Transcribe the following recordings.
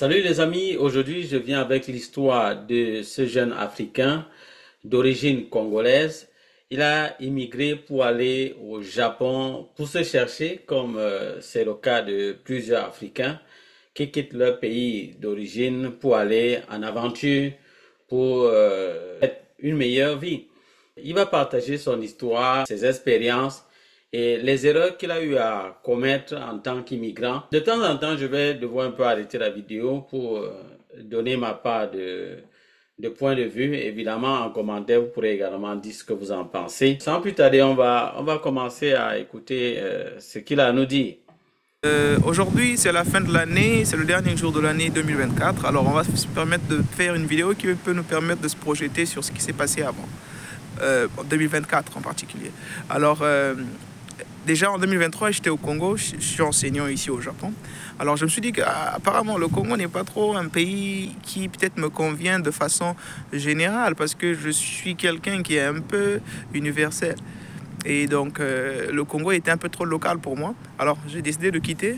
Salut les amis, aujourd'hui je viens avec l'histoire de ce jeune Africain d'origine congolaise. Il a immigré pour aller au Japon pour se chercher, comme c'est le cas de plusieurs Africains qui quittent leur pays d'origine pour aller en aventure, pour une meilleure vie. Il va partager son histoire, ses expériences et les erreurs qu'il a eu à commettre en tant qu'immigrant. De temps en temps, je vais devoir un peu arrêter la vidéo pour donner ma part de point de vue. Évidemment, en commentaire, vous pourrez également dire ce que vous en pensez. Sans plus tarder, on va commencer à écouter ce qu'il a à nous dire. Aujourd'hui, c'est la fin de l'année, c'est le dernier jour de l'année 2024. Alors, on va se permettre de faire une vidéo qui peut nous permettre de se projeter sur ce qui s'est passé avant, en 2024 en particulier. Alors, déjà en 2023, j'étais au Congo, je suis enseignant ici au Japon. Alors, je me suis dit qu'apparemment, le Congo n'est pas trop un pays qui peut-être me convient de façon générale parce que je suis quelqu'un qui est un peu universel. Et donc, le Congo était un peu trop local pour moi. Alors, j'ai décidé de quitter.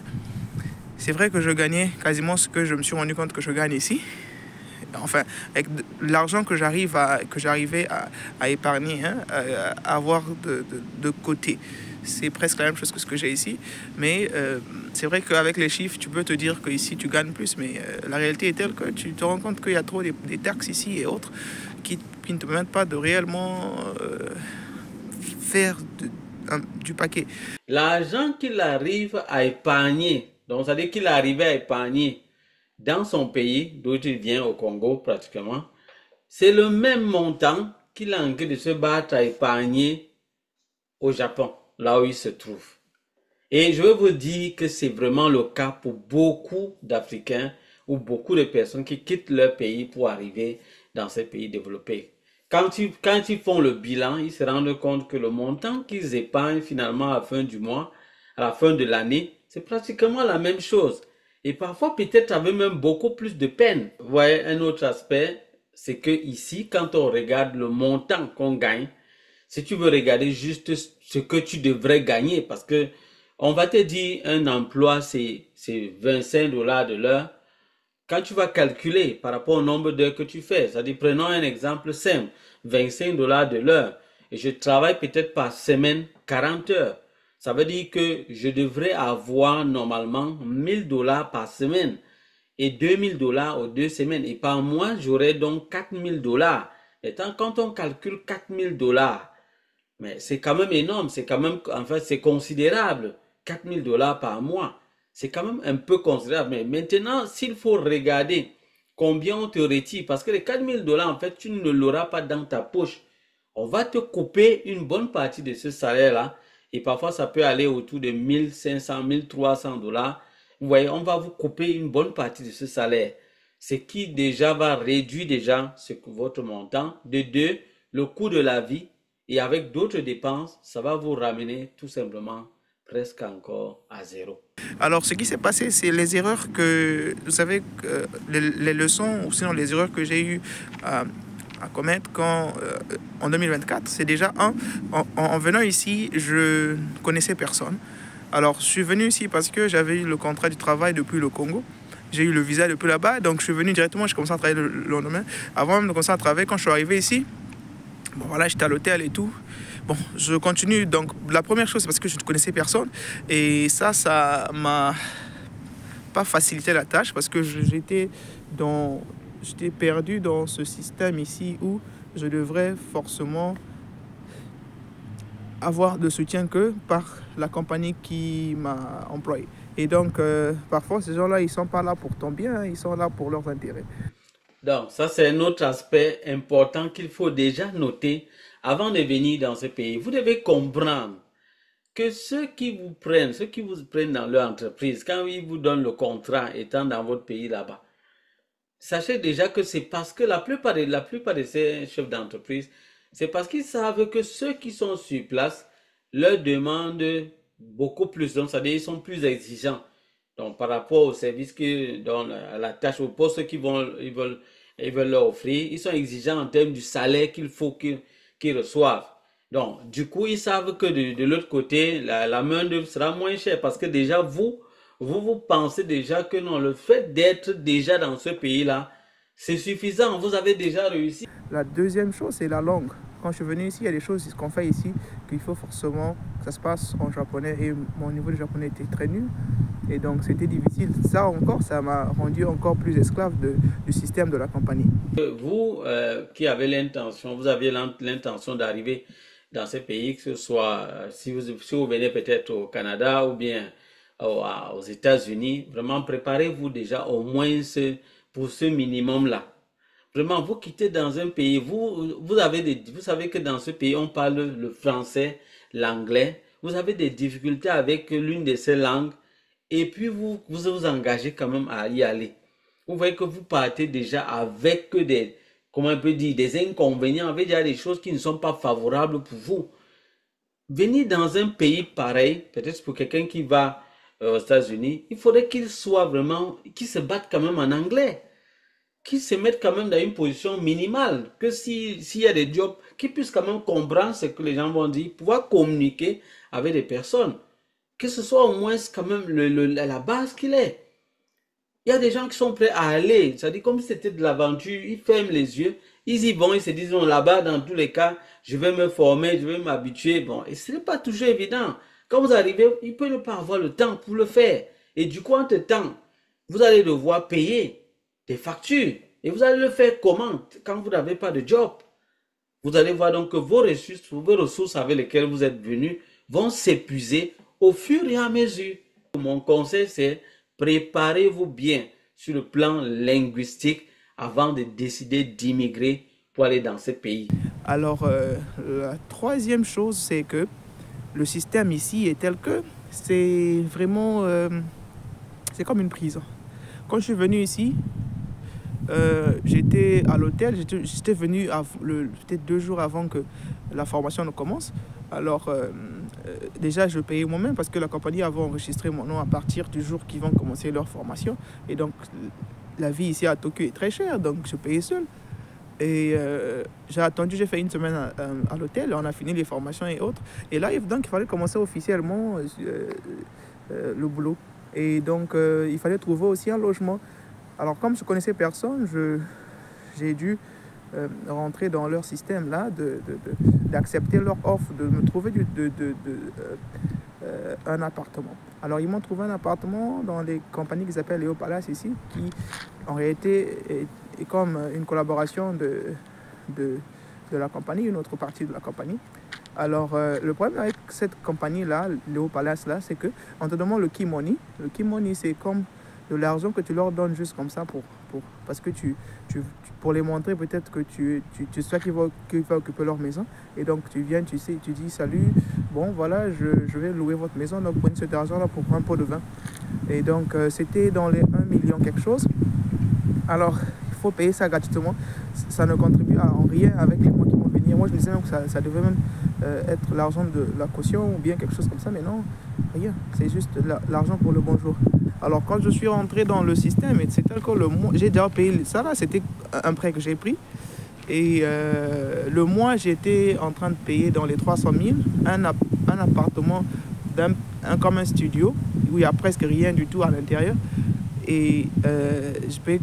C'est vrai que je gagnais quasiment ce que je me suis rendu compte que je gagne ici. Enfin, avec l'argent que j'arrivais à épargner, hein, à avoir de côté. C'est presque la même chose que ce que j'ai ici. Mais c'est vrai qu'avec les chiffres, tu peux te dire qu'ici, tu gagnes plus. Mais la réalité est telle que tu te rends compte qu'il y a trop des taxes ici et autres qui ne te permettent pas de réellement... faire du paquet. L'argent qu'il arrive à épargner, donc ça veut dire qu'il arrivait à épargner dans son pays, d'où il vient au Congo pratiquement, c'est le même montant qu'il a en train de se battre à épargner au Japon, là où il se trouve. Et je veux vous dire que c'est vraiment le cas pour beaucoup d'Africains ou beaucoup de personnes qui quittent leur pays pour arriver dans ces pays développés. Quand ils font le bilan, ils se rendent compte que le montant qu'ils épargnent finalement à la fin du mois, à la fin de l'année, c'est pratiquement la même chose. Et parfois, peut-être avec même beaucoup plus de peine. Vous voyez, un autre aspect, c'est que ici, quand on regarde le montant qu'on gagne, si tu veux regarder juste ce que tu devrais gagner, parce que on va te dire un emploi, c'est 25 dollars de l'heure. Quand tu vas calculer par rapport au nombre d'heures que tu fais, c'est-à-dire prenons un exemple simple, 25 dollars de l'heure, et je travaille peut-être par semaine 40 heures. Ça veut dire que je devrais avoir normalement 1000 dollars par semaine et 2000 dollars aux 2 semaines. Et par mois, j'aurais donc 4000 dollars. Et quand on calcule 4000 dollars, mais c'est quand même énorme, c'est quand même, en fait, c'est considérable. 4000 dollars par mois, c'est quand même un peu considérable. Mais maintenant, s'il faut regarder combien on te retire, parce que les 4000 dollars, en fait, tu ne l'auras pas dans ta poche. On va te couper une bonne partie de ce salaire-là. Et parfois, ça peut aller autour de 1500, 1300 dollars. Vous voyez, on va vous couper une bonne partie de ce salaire. Ce qui déjà va réduire déjà votre montant. De deux, le coût de la vie. Et avec d'autres dépenses, ça va vous ramener tout simplement presque encore à zéro. Alors, ce qui s'est passé, c'est les erreurs que, vous savez, les leçons ou sinon les erreurs que j'ai eues à commettre en 2024, c'est déjà en venant ici, je ne connaissais personne. Alors, je suis venu ici parce que j'avais eu le contrat du travail depuis le Congo. J'ai eu le visa depuis là-bas, donc je suis venu directement, j'ai commencé à travailler le lendemain. Avant même de commencer à travailler, quand je suis arrivé ici, bon voilà, j'étais à l'hôtel et tout. Bon, je continue. Donc, la première chose, c'est parce que je ne connaissais personne. Et ça m'a pas facilité la tâche parce que j'étais perdu dans ce système ici où je devrais forcément avoir de soutien que par la compagnie qui m'a employé. Et donc, parfois, ces gens-là, ils ne sont pas là pour ton bien, hein, ils sont là pour leurs intérêts. Donc, ça, c'est un autre aspect important qu'il faut déjà noter avant de venir dans ce pays. Vous devez comprendre que ceux qui vous prennent dans leur entreprise, quand ils vous donnent le contrat étant dans votre pays là-bas, sachez déjà que c'est parce que la plupart de ces chefs d'entreprise, c'est parce qu'ils savent que ceux qui sont sur place leur demandent beaucoup plus. Donc, c'est-à-dire qu'ils sont plus exigeants. Donc, par rapport au service qu'ils donnent, à la tâche, au poste ils veulent leur offrir, ils sont exigeants en termes du salaire qu'il faut qu'ils reçoivent. Donc, du coup, ils savent que de l'autre côté, la main-d'œuvre sera moins chère parce que déjà, vous pensez déjà que non, le fait d'être déjà dans ce pays-là, c'est suffisant, vous avez déjà réussi. La deuxième chose, c'est la langue. Quand je suis venu ici, il y a des choses qu'on fait ici qu'il faut forcément que ça se passe en japonais. Et mon niveau de japonais était très nul. Et donc, c'était difficile. Ça encore, ça m'a rendu encore plus esclave du système de la compagnie. Vous qui avez l'intention, vous aviez l'intention d'arriver dans ces pays, que ce soit si vous venez peut-être au Canada ou bien aux États-Unis, vraiment préparez-vous déjà au moins pour ce minimum-là. Vraiment, vous quittez dans un pays, vous savez que dans ce pays, on parle le français, l'anglais. Vous avez des difficultés avec l'une de ces langues et puis vous engagez quand même à y aller. Vous voyez que vous partez déjà avec comment on peut dire, des inconvénients, avec déjà des choses qui ne sont pas favorables pour vous. Venir dans un pays pareil, peut-être pour quelqu'un qui va aux États-Unis, il faudrait qu'il soit vraiment, qu'il se batte quand même en anglais, qui se mettent quand même dans une position minimale, que s'il y a des jobs, qu'ils puissent quand même comprendre ce que les gens vont dire, pouvoir communiquer avec des personnes, que ce soit au moins quand même la base qu'il est. Il y a des gens qui sont prêts à aller, c'est-à-dire comme si c'était de l'aventure, ils ferment les yeux, ils y vont, ils se disent, non, là-bas, dans tous les cas, je vais me former, je vais m'habituer. Bon, et ce n'est pas toujours évident. Quand vous arrivez, il peut ne pas avoir le temps pour le faire. Et du coup, entre-temps, vous allez devoir payer des factures. Et vous allez le faire comment quand vous n'avez pas de job? Vous allez voir donc que vos ressources avec lesquelles vous êtes venu vont s'épuiser au fur et à mesure. Mon conseil, c'est préparez-vous bien sur le plan linguistique avant de décider d'immigrer pour aller dans ces pays. Alors, la troisième chose, c'est que le système ici est tel que c'est vraiment... c'est comme une prison. Quand je suis venu ici, j'étais à l'hôtel, j'étais venu peut-être 2 jours avant que la formation ne commence. Alors, déjà, je payais moi-même parce que la compagnie avait enregistré mon nom à partir du jour qu'ils vont commencer leur formation. Et donc, la vie ici à Tokyo est très chère, donc je payais seul. Et j'ai attendu, j'ai fait une semaine à l'hôtel, on a fini les formations et autres. Et là, donc, il fallait commencer officiellement le boulot. Et donc, il fallait trouver aussi un logement. Alors, comme je connaissais personne, j'ai dû rentrer dans leur système là, d'accepter leur offre, de me trouver un appartement. Alors, ils m'ont trouvé un appartement dans les compagnies qui s'appellent Léo Palace ici, qui en réalité est comme une collaboration de la compagnie, une autre partie de la compagnie. Alors, le problème avec cette compagnie-là, Léo Palace, là, c'est qu'on te demande le key money. Le key money, c'est comme de l'argent que tu leur donnes juste comme ça parce que pour les montrer peut-être que tu sais qu'ils vont occuper leur maison. Et donc, tu viens, tu dis, salut, bon, voilà, je vais louer votre maison, donc prenez cet argent-là pour un pot de vin. Et donc, c'était dans les 1 million quelque chose. Alors, il faut payer ça gratuitement. Ça ne contribue en rien avec les mois qui vont venir. Moi, je me disais même que ça devait même être l'argent de la caution ou bien quelque chose comme ça, mais non, rien. C'est juste l'argent pour le bonjour. Alors, quand je suis rentré dans le système, c'est tel que j'ai déjà payé ça, là, c'était un prêt que j'ai pris. Et le mois, j'étais en train de payer dans les 300 000 un appartement comme un studio où il n'y a presque rien du tout à l'intérieur. Et je payais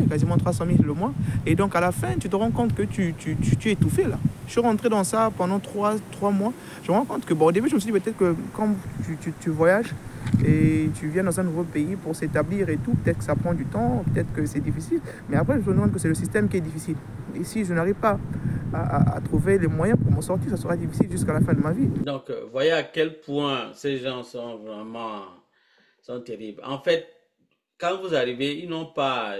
quasiment 300 000 le mois. Et donc à la fin, tu te rends compte que tu es étouffé là. Je suis rentré dans ça pendant 3 mois. Je me rends compte que, bon, au début, je me suis dit peut-être que quand tu voyages et tu viens dans un nouveau pays pour s'établir et tout, peut-être que ça prend du temps, peut-être que c'est difficile. Mais après, je me rends compte que c'est le système qui est difficile. Et si je n'arrive pas à trouver les moyens pour m'en sortir, ça sera difficile jusqu'à la fin de ma vie. Donc, voyez à quel point ces gens sont terribles. En fait, quand vous arrivez, ils n'ont pas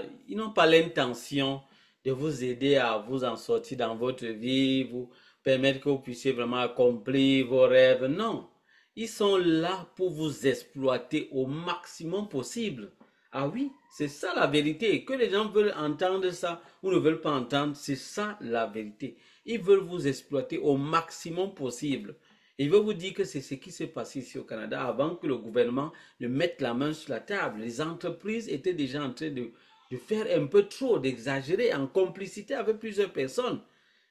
l'intention de vous aider à vous en sortir dans votre vie, vous permettre que vous puissiez vraiment accomplir vos rêves. Non, ils sont là pour vous exploiter au maximum possible. Ah oui, c'est ça la vérité. Que les gens veulent entendre ça ou ne veulent pas entendre, c'est ça la vérité. Ils veulent vous exploiter au maximum possible. Il veut vous dire que c'est ce qui s'est passé ici au Canada avant que le gouvernement ne mette la main sur la table. Les entreprises étaient déjà en train de faire un peu trop, d'exagérer en complicité avec plusieurs personnes.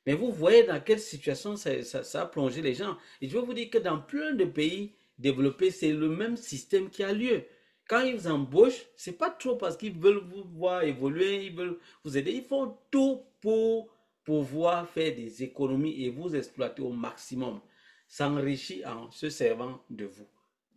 Mais vous voyez dans quelle situation ça a plongé les gens. Et je veux vous dire que dans plein de pays, développés, c'est le même système qui a lieu. Quand ils vous embauchent, c'est pas trop parce qu'ils veulent vous voir évoluer, ils veulent vous aider. Ils font tout pour pouvoir faire des économies et vous exploiter au maximum, s'enrichir en se servant de vous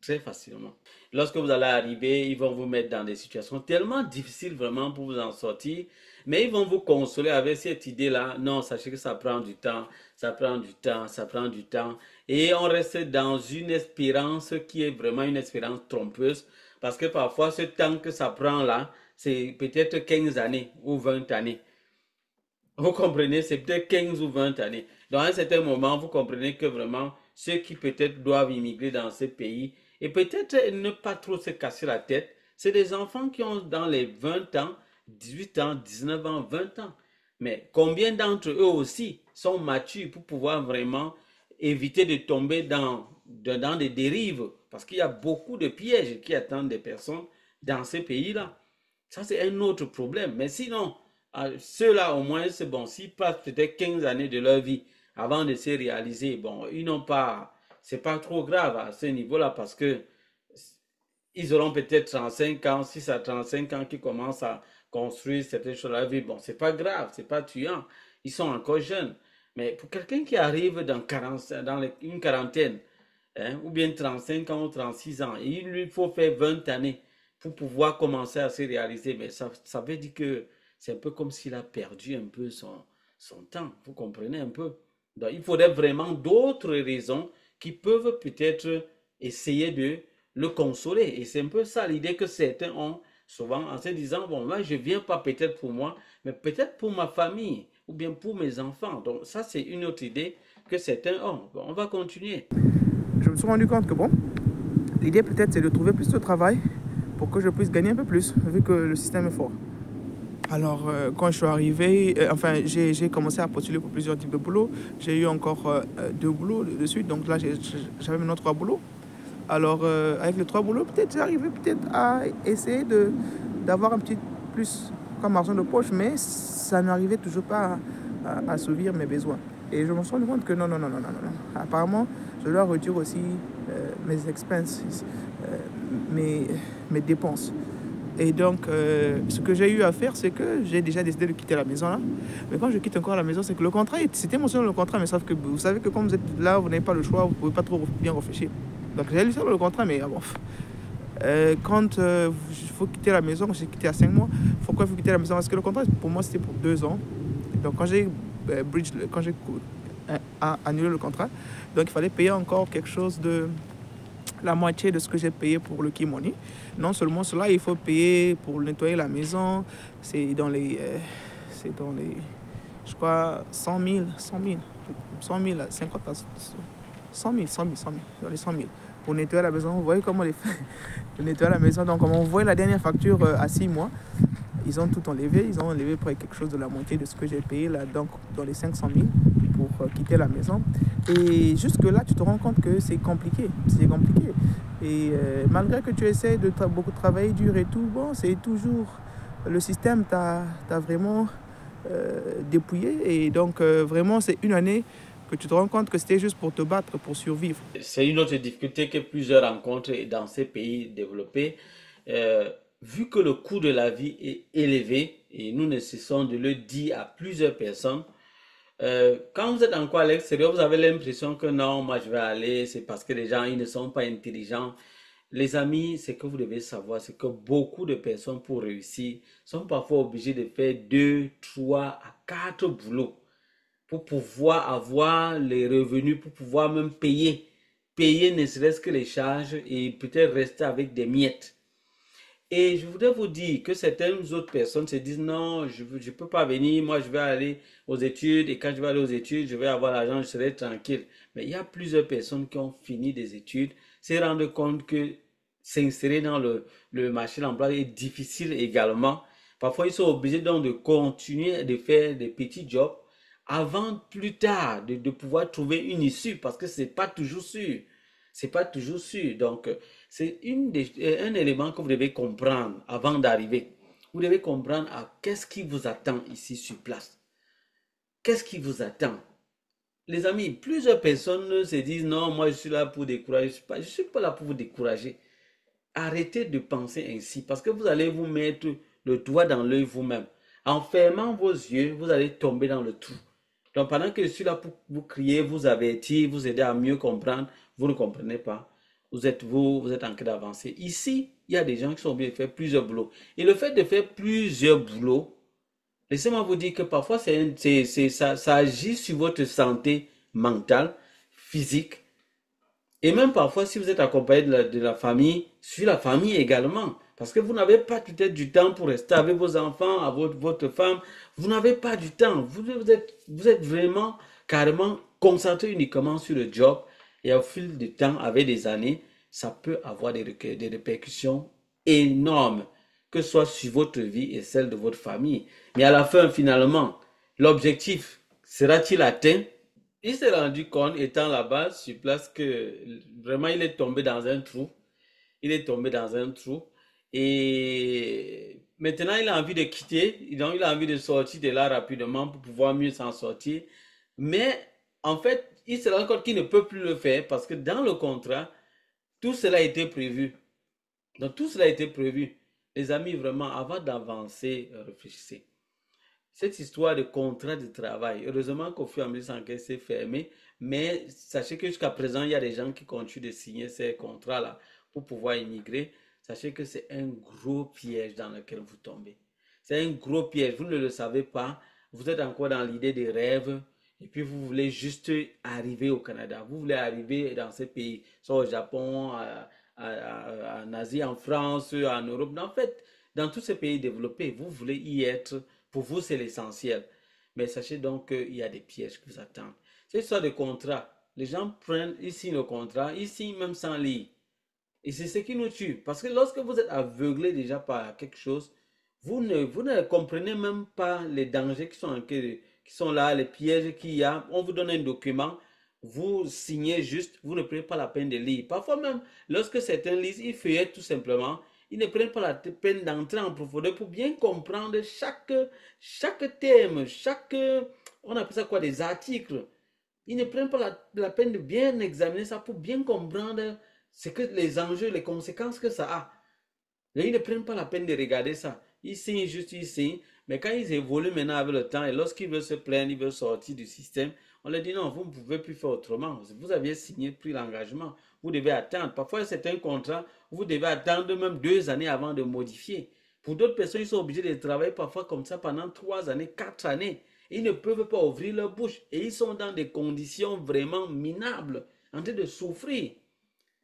très facilement. Lorsque vous allez arriver, ils vont vous mettre dans des situations tellement difficiles vraiment pour vous en sortir, mais ils vont vous consoler avec cette idée-là. Non, sachez que ça prend du temps, ça prend du temps, ça prend du temps. Et on reste dans une espérance qui est vraiment une espérance trompeuse, parce que parfois ce temps que ça prend là, c'est peut-être 15 années ou 20 années. Vous comprenez, c'est peut-être 15 ou 20 années. Dans un certain moment, vous comprenez que vraiment, ceux qui peut-être doivent immigrer dans ces pays, et peut-être ne pas trop se casser la tête, c'est des enfants qui ont dans les 20 ans, 18 ans, 19 ans, 20 ans. Mais combien d'entre eux aussi sont matures pour pouvoir vraiment éviter de tomber dans des dérives? Parce qu'il y a beaucoup de pièges qui attendent des personnes dans ces pays-là. Ça, c'est un autre problème. Mais sinon, ceux-là, au moins, c'est bon. S'ils passent peut-être 15 années de leur vie avant de se réaliser, bon, ils n'ont pas, c'est pas trop grave à ce niveau-là parce que ils auront peut-être 35 ans, si c'est à 35 ans qu'ils commencent à construire certaines choses de la vie, bon, c'est pas grave, c'est pas tuant. Ils sont encore jeunes. Mais pour quelqu'un qui arrive dans, 40, une quarantaine, hein, ou bien 35 ans ou 36 ans, et il lui faut faire 20 années pour pouvoir commencer à se réaliser, mais ça veut dire que c'est un peu comme s'il a perdu un peu son temps. Vous comprenez un peu? Donc, il faudrait vraiment d'autres raisons qui peuvent peut-être essayer de le consoler. Et c'est un peu ça l'idée que certains ont souvent en se disant, bon, moi, je viens pas peut-être pour moi, mais peut-être pour ma famille ou bien pour mes enfants. Donc, ça, c'est une autre idée que certains ont. Bon, on va continuer. Je me suis rendu compte que bon, l'idée peut-être c'est de trouver plus de travail pour que je puisse gagner un peu plus, vu que le système est fort. Alors, quand je suis arrivé, enfin, j'ai commencé à postuler pour plusieurs types de boulots. J'ai eu encore 2 boulots de suite, donc là, j'avais maintenant 3 boulots. Alors, avec les 3 boulots, peut-être j'arrivais peut-être à essayer d'avoir un petit plus comme argent de poche, mais ça n'arrivait toujours pas à assouvir mes besoins. Et je me suis rendu compte que non, non, non, non, non, non. Apparemment, je dois réduire aussi mes expenses, mes dépenses. Et donc, ce que j'ai eu à faire, c'est que j'ai déjà décidé de quitter la maison là. Mais quand je quitte encore la maison, c'est que le contrat, c'était mentionné dans le contrat, mais sauf que vous savez que quand vous êtes là, vous n'avez pas le choix, vous ne pouvez pas trop bien réfléchir. Donc j'ai lu ça dans le contrat, mais bon. Quand il faut quitter la maison, j'ai quitté à 5 mois. Pourquoi il faut quitter la maison? Parce que le contrat, pour moi, c'était pour 2 ans. Donc quand j'ai annulé le contrat, donc il fallait payer encore quelque chose de la moitié de ce que j'ai payé pour le Kimoni. Non seulement cela, il faut payer pour nettoyer la maison. C'est dans les, je crois, 100 000, 50, 100 000, dans les 100 000. Pour nettoyer la maison, vous voyez comment les fait pour nettoyer la maison. Donc, on voit la dernière facture à 6 mois. Ils ont tout enlevé. Ils ont enlevé près quelque chose de la moitié de ce que j'ai payé là, donc dans les 500 000 pour quitter la maison. Et jusque-là, tu te rends compte que c'est compliqué. C'est compliqué. Et malgré que tu essaies de beaucoup travailler dur et tout, bon, c'est toujours... Le système t'a vraiment dépouillé. Et donc, vraiment, c'est une année que tu te rends compte que c'était juste pour te battre, pour survivre. C'est une autre difficulté que plusieurs rencontrent dans ces pays développés. Vu que le coût de la vie est élevé, et nous ne cessons de le dire à plusieurs personnes, quand vous êtes encore à l'extérieur, vous avez l'impression que non, moi je vais aller, c'est parce que les gens ils ne sont pas intelligents. Les amis, ce que vous devez savoir, c'est que beaucoup de personnes pour réussir sont parfois obligées de faire 2, 3 à 4 boulots pour pouvoir avoir les revenus, pour pouvoir même payer ne serait-ce que les charges et peut-être rester avec des miettes. Et je voudrais vous dire que certaines autres personnes se disent non, je ne peux pas venir, moi je vais aller aux études et quand je vais aller aux études, je vais avoir l'argent, je serai tranquille. Mais il y a plusieurs personnes qui ont fini des études, se rendent compte que s'insérer dans le marché de l'emploi est difficile également. Parfois, ils sont obligés donc de continuer de faire des petits jobs avant plus tard de pouvoir trouver une issue parce que c'est pas toujours sûr. C'est pas toujours sûr. Donc, c'est un élément que vous devez comprendre avant d'arriver. Vous devez comprendre qu'est-ce qui vous attend ici sur place. Qu'est-ce qui vous attend? Les amis, plusieurs personnes se disent non, moi je suis là pour décourager. Je ne suis pas là pour vous décourager. Arrêtez de penser ainsi parce que vous allez vous mettre le doigt dans l'œil vous-même. En fermant vos yeux, vous allez tomber dans le trou. Donc pendant que je suis là pour vous crier, vous avertir, vous aider à mieux comprendre, vous ne comprenez pas. Vous êtes en train d'avancer. Ici, il y a des gens qui sont obligés de faire plusieurs boulots. Et le fait de faire plusieurs boulots, laissez-moi vous dire que parfois ça agit sur votre santé mentale, physique, et même parfois, si vous êtes accompagné de la famille, sur la famille également. Parce que vous n'avez pas peut-être du temps pour rester avec vos enfants, avec votre femme. Vous n'avez pas du temps. Vous êtes vraiment carrément concentré uniquement sur le job. Et au fil du temps, avec des années, ça peut avoir des répercussions énormes, que ce soit sur votre vie et celle de votre famille. Mais à la fin, finalement, l'objectif sera-t-il atteint? Il s'est rendu compte, étant là-bas sur place, que vraiment il est tombé dans un trou. Il est tombé dans un trou. Et maintenant, il a envie de quitter. Donc, il a envie de sortir de là rapidement pour pouvoir mieux s'en sortir. Mais en fait, il se rend compte qu'il ne peut plus le faire parce que dans le contrat, tout cela a été prévu. Donc, tout cela a été prévu. Les amis, vraiment, avant d'avancer, réfléchissez. Cette histoire de contrat de travail, heureusement qu'au fur et à mesure, c'est fermé, mais sachez que jusqu'à présent, il y a des gens qui continuent de signer ces contrats-là pour pouvoir immigrer. Sachez que c'est un gros piège dans lequel vous tombez. C'est un gros piège, vous ne le savez pas. Vous êtes encore dans l'idée des rêves et puis vous voulez juste arriver au Canada. Vous voulez arriver dans ces pays, soit au Japon, en Asie, en France, en Europe. En fait, dans tous ces pays développés, vous voulez y être. Pour vous, c'est l'essentiel. Mais sachez donc qu'il y a des pièges qui vous attendent. C'est une histoire de contrat. Les gens prennent, ils signent le contrat, ils signent même sans lire. Et c'est ce qui nous tue. Parce que lorsque vous êtes aveuglé déjà par quelque chose, vous ne comprenez même pas les dangers qui sont là, les pièges qu'il y a. On vous donne un document, vous signez juste, vous ne prenez pas la peine de lire. Parfois même, lorsque certains lisent, ils feuillettent tout simplement. Ils ne prennent pas la peine d'entrer en profondeur pour bien comprendre chaque thème, on appelle ça quoi, des articles. Ils ne prennent pas la peine de bien examiner ça pour bien comprendre ce que les enjeux, les conséquences que ça a. Et ils ne prennent pas la peine de regarder ça. Ils signent juste, ils signent. Mais quand ils évoluent maintenant avec le temps et lorsqu'ils veulent se plaindre, ils veulent sortir du système, on leur dit non, vous ne pouvez plus faire autrement. Vous aviez signé, pris l'engagement. Vous devez attendre. Parfois, c'est un contrat, vous devez attendre même 2 années avant de modifier. Pour d'autres personnes, ils sont obligés de travailler parfois comme ça pendant 3 années, 4 années. Ils ne peuvent pas ouvrir leur bouche. Et ils sont dans des conditions vraiment minables, en train de souffrir.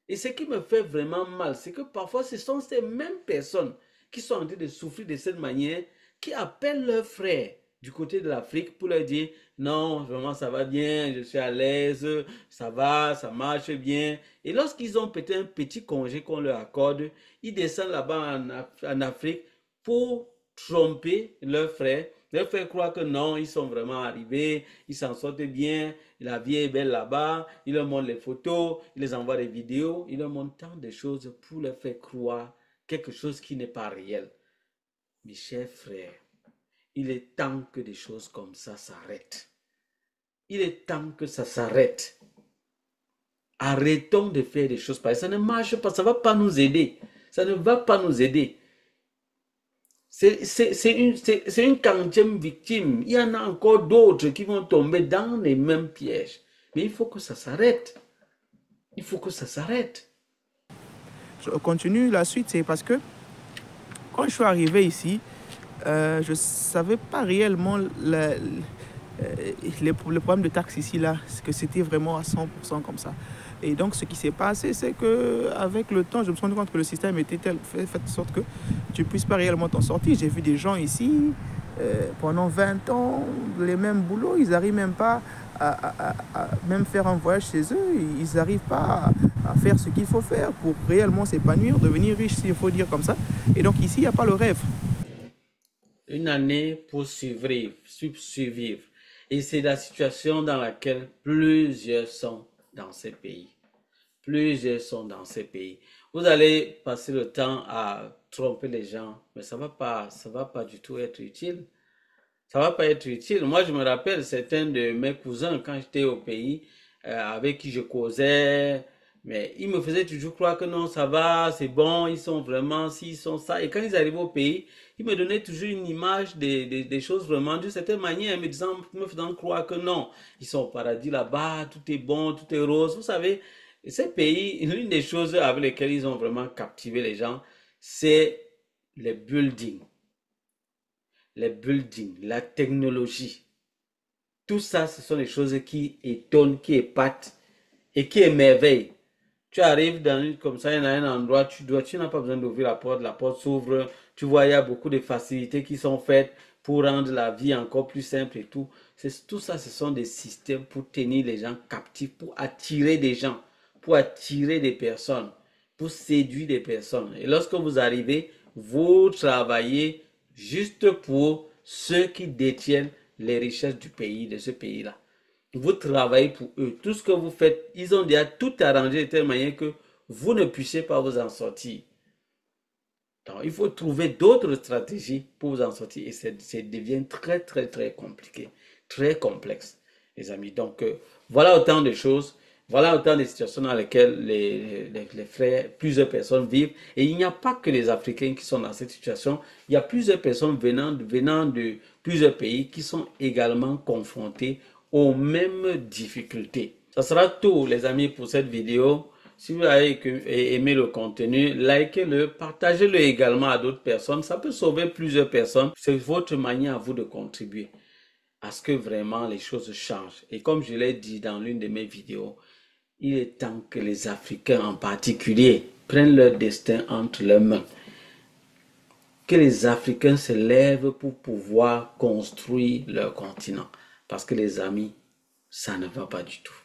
Et ce qui me fait vraiment mal, c'est que parfois ce sont ces mêmes personnes qui sont en train de souffrir de cette manière, qui appellent leurs frères du côté de l'Afrique pour leur dire non, vraiment ça va bien, je suis à l'aise, ça va, ça marche bien. Et lorsqu'ils ont peut-être un petit congé qu'on leur accorde, ils descendent là-bas en Afrique pour tromper leurs frères. Leurs frères croient que non, ils sont vraiment arrivés, ils s'en sortent bien, la vie est belle là-bas, ils leur montrent les photos, ils les envoient des vidéos, ils leur montrent tant de choses pour leur faire croire quelque chose qui n'est pas réel. Mes chers frères, il est temps que des choses comme ça s'arrêtent. Il est temps que ça s'arrête. Arrêtons de faire des choses pareilles. Ça ne marche pas, ça ne va pas nous aider. Ça ne va pas nous aider. C'est une quantième victime. Il y en a encore d'autres qui vont tomber dans les mêmes pièges. Mais il faut que ça s'arrête. Il faut que ça s'arrête. Je continue la suite, c'est parce que quand je suis arrivé ici, je ne savais pas réellement les problèmes de taxes ici, là, que c'était vraiment à 100% comme ça. Et donc, ce qui s'est passé, c'est qu'avec le temps, je me suis rendu compte que le système était fait de sorte que tu ne puisses pas réellement t'en sortir. J'ai vu des gens ici, pendant 20 ans, les mêmes boulots, ils n'arrivent même pas à même faire un voyage chez eux. Ils n'arrivent pas à faire ce qu'il faut faire pour réellement s'épanouir, devenir riche, s'il faut dire comme ça. Et donc, ici, il n'y a pas le rêve. Une année pour survivre. Et c'est la situation dans laquelle plusieurs sont dans ces pays. Plusieurs sont dans ces pays. Vous allez passer le temps à tromper les gens, mais ça va pas du tout être utile. Ça va pas être utile. Moi, je me rappelle certains de mes cousins quand j'étais au pays, avec qui je causais, mais ils me faisaient toujours croire que non, ça va, c'est bon, ils sont vraiment ci, ils sont ça. Et quand ils arrivaient au pays, ils me donnaient toujours une image des choses vraiment d'une certaine manière, me faisant croire que non, ils sont au paradis là-bas, tout est bon, tout est rose. Vous savez, ces pays, l'une des choses avec lesquelles ils ont vraiment captivé les gens, c'est les buildings, la technologie. Tout ça, ce sont des choses qui étonnent, qui épatent et qui émerveillent. Tu arrives comme ça, il y a un endroit, tu n'as pas besoin d'ouvrir la porte s'ouvre, tu vois, il y a beaucoup de facilités qui sont faites pour rendre la vie encore plus simple et tout. Tout ça, ce sont des systèmes pour tenir les gens captifs, pour attirer des gens, pour attirer des personnes, pour séduire des personnes. Et lorsque vous arrivez, vous travaillez juste pour ceux qui détiennent les richesses du pays, de ce pays-là. Vous travaillez pour eux. Tout ce que vous faites, ils ont déjà tout arrangé de telle manière que vous ne puissiez pas vous en sortir. Donc, il faut trouver d'autres stratégies pour vous en sortir et ça devient très, très, très compliqué, très complexe, les amis. Donc, voilà autant de choses, voilà autant de situations dans lesquelles les frères, plusieurs personnes vivent. Et il n'y a pas que les Africains qui sont dans cette situation, il y a plusieurs personnes venant de plusieurs pays qui sont également confrontés aux mêmes difficultés. Ça sera tout, les amis, pour cette vidéo. Si vous avez aimé le contenu, likez-le, partagez-le également à d'autres personnes. Ça peut sauver plusieurs personnes. C'est votre manière à vous de contribuer à ce que vraiment les choses changent. Et comme je l'ai dit dans l'une de mes vidéos, il est temps que les Africains en particulier prennent leur destin entre leurs mains. Que les Africains se lèvent pour pouvoir construire leur continent. Parce que les amis, ça ne va pas du tout.